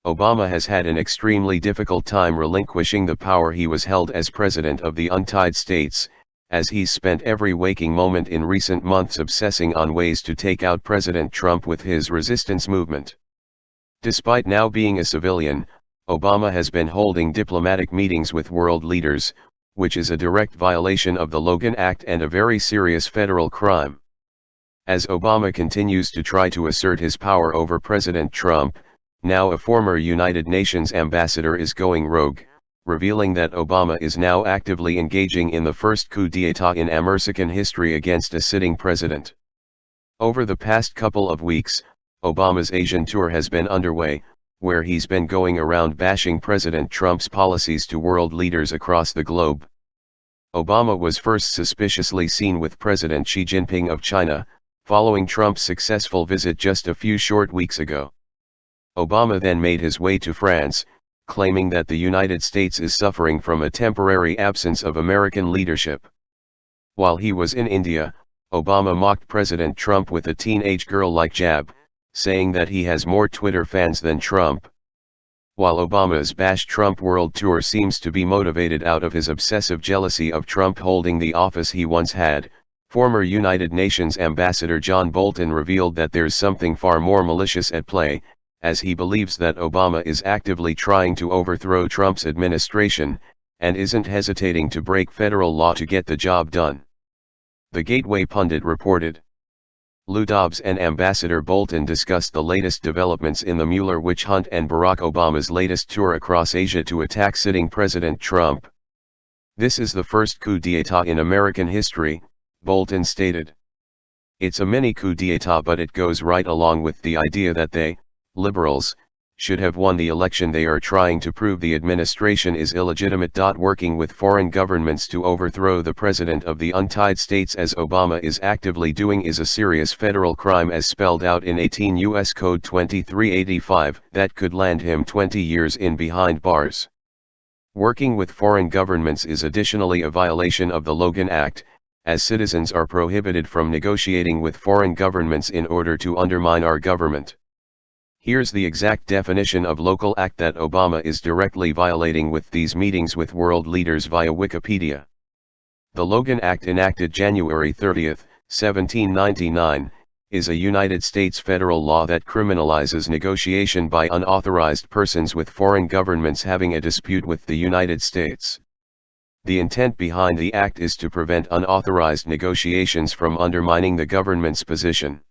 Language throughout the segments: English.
Obama has had an extremely difficult time relinquishing the power he was held as President of the United States, as he's spent every waking moment in recent months obsessing on ways to take out President Trump with his resistance movement. Despite now being a civilian, Obama has been holding diplomatic meetings with world leaders, which is a direct violation of the Logan Act and a very serious federal crime. As Obama continues to try to assert his power over President Trump, now a former United Nations ambassador is going rogue, revealing that Obama is now actively engaging in the first coup d'état in American history against a sitting president. Over the past couple of weeks, Obama's Asian tour has been underway, where he's been going around bashing President Trump's policies to world leaders across the globe. Obama was first suspiciously seen with President Xi Jinping of China, following Trump's successful visit just a few short weeks ago. Obama then made his way to France, claiming that the United States is suffering from a temporary absence of American leadership. While he was in India, Obama mocked President Trump with a teenage girl-like jab, saying that he has more Twitter fans than Trump. While Obama's Bash Trump World Tour seems to be motivated out of his obsessive jealousy of Trump holding the office he once had, former United Nations Ambassador John Bolton revealed that there's something far more malicious at play, as he believes that Obama is actively trying to overthrow Trump's administration, and isn't hesitating to break federal law to get the job done. The Gateway pundit reported. Lou Dobbs and Ambassador Bolton discussed the latest developments in the Mueller witch hunt and Barack Obama's latest tour across Asia to attack sitting President Trump. "This is the first coup d'état in American history," Bolton stated. "It's a mini coup d'état, but it goes right along with the idea that they, liberals, should have won the election. They are trying to prove the administration is illegitimate. Working with foreign governments to overthrow the President of the United States as Obama is actively doing is a serious federal crime as spelled out in 18 U.S. Code 2385 that could land him 20 years in behind bars. Working with foreign governments is additionally a violation of the Logan Act, as citizens are prohibited from negotiating with foreign governments in order to undermine our government." Here's the exact definition of local act that Obama is directly violating with these meetings with world leaders via Wikipedia. The Logan Act, enacted January 30, 1799, is a United States federal law that criminalizes negotiation by unauthorized persons with foreign governments having a dispute with the United States. The intent behind the act is to prevent unauthorized negotiations from undermining the government's position.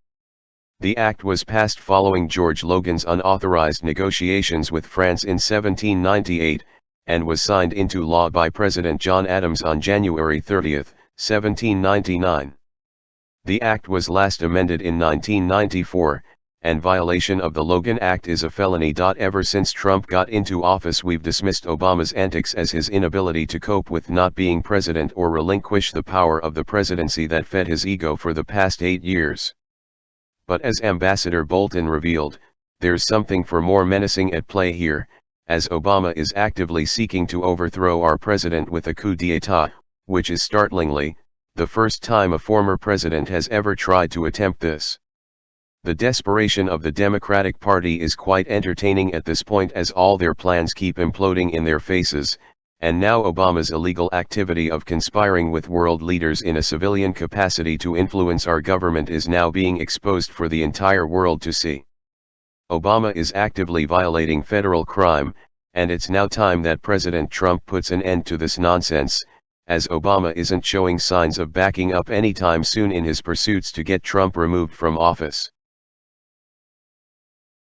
The act was passed following George Logan's unauthorized negotiations with France in 1798, and was signed into law by President John Adams on January 30, 1799. The act was last amended in 1994, and violation of the Logan Act is a felony. Ever since Trump got into office, we've dismissed Obama's antics as his inability to cope with not being president or relinquish the power of the presidency that fed his ego for the past 8 years. But as Ambassador Bolton revealed, there's something far more menacing at play here, as Obama is actively seeking to overthrow our president with a coup d'état, which is startlingly, the first time a former president has ever tried to attempt this. The desperation of the Democratic Party is quite entertaining at this point, as all their plans keep imploding in their faces, and now Obama's illegal activity of conspiring with world leaders in a civilian capacity to influence our government is now being exposed for the entire world to see. Obama is actively violating federal crime, and it's now time that President Trump puts an end to this nonsense, as Obama isn't showing signs of backing up anytime soon in his pursuits to get Trump removed from office.